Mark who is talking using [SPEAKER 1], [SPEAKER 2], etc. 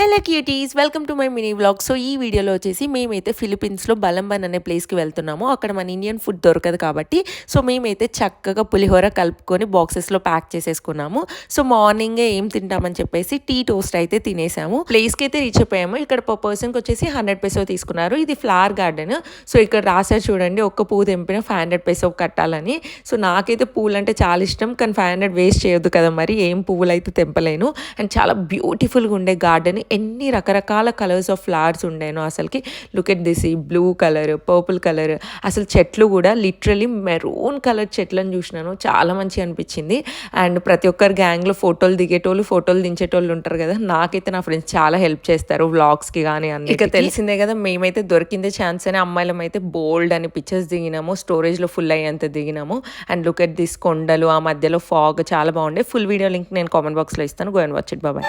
[SPEAKER 1] Hello cuties, welcome to my mini vlog. So ఈ వీడియోలో వచ్చేసి మేమైతే ఫిలిప్పీన్స్లో బలంబన్ అనే ప్లేస్కి వెళ్తున్నాము. అక్కడ మన ఇండియన్ ఫుడ్ దొరకదు కాబట్టి సో మేమైతే చక్కగా పులిహోర కలుపుకొని బాక్సెస్లో ప్యాక్ చేసేసుకున్నాము. సో మార్నింగే ఏం తింటామని చెప్పేసి టీ టోస్ట్ అయితే తినేసాము. ప్లేస్కి అయితే రీచ్ అయిపోయాము. ఇక్కడ పర్ పర్సన్కి వచ్చేసి 100 peso తీసుకున్నారు. ఇది ఫ్లవర్ గార్డెన్. సో ఇక్కడ రాశారు చూడండి, ఒక్క పువ్వు తెంపిన 500 peso కట్టాలని. సో నాకైతే పూలు అంటే చాలా ఇష్టం, కానీ 500 వేస్ట్ చేయొద్దు కదా, మరి ఏం పువ్వులు అయితే తెంపలేను. అండ్ చాలా బ్యూటిఫుల్గా ఉండే గార్డెన్, ఎన్ని రకరకాల కలర్స్ ఆఫ్ ఫ్లవర్స్ ఉండేనో అసలుకి. లుక్ ఎట్ దిస్, ఈ బ్లూ కలర్, పర్పుల్ కలర్, అసలు చెట్లు కూడా లిటరలీ మెరూన్ కలర్ చెట్లను చూసినాను, చాలా మంచిగా అనిపించింది. అండ్ ప్రతి ఒక్కరు గ్యాంగ్లో ఫోటోలు దిగేటోళ్ళు, ఫోటోలు దించేటోళ్ళు ఉంటారు కదా. నాకైతే నా ఫ్రెండ్స్ చాలా హెల్ప్ చేస్తారు వ్లాగ్స్కి కానీ అన్ని. ఇక తెలిసిందే కదా, మేమైతే దొరికిందే ఛాన్స్ అని అమ్మాయిలం అయితే బోల్డ్ అని పిక్చర్స్ దిగినాము, స్టోరేజ్లో ఫుల్ అయ్యేంత దిగినాము. అండ్ లుక్ ఎట్ దిస్ కొండలు, ఆ మధ్యలో ఫాగ్ చాలా బాగుండే. ఫుల్ వీడియో లింక్ నేను కామెంట్ బాక్స్లో ఇస్తాను, go and watch it. Bye.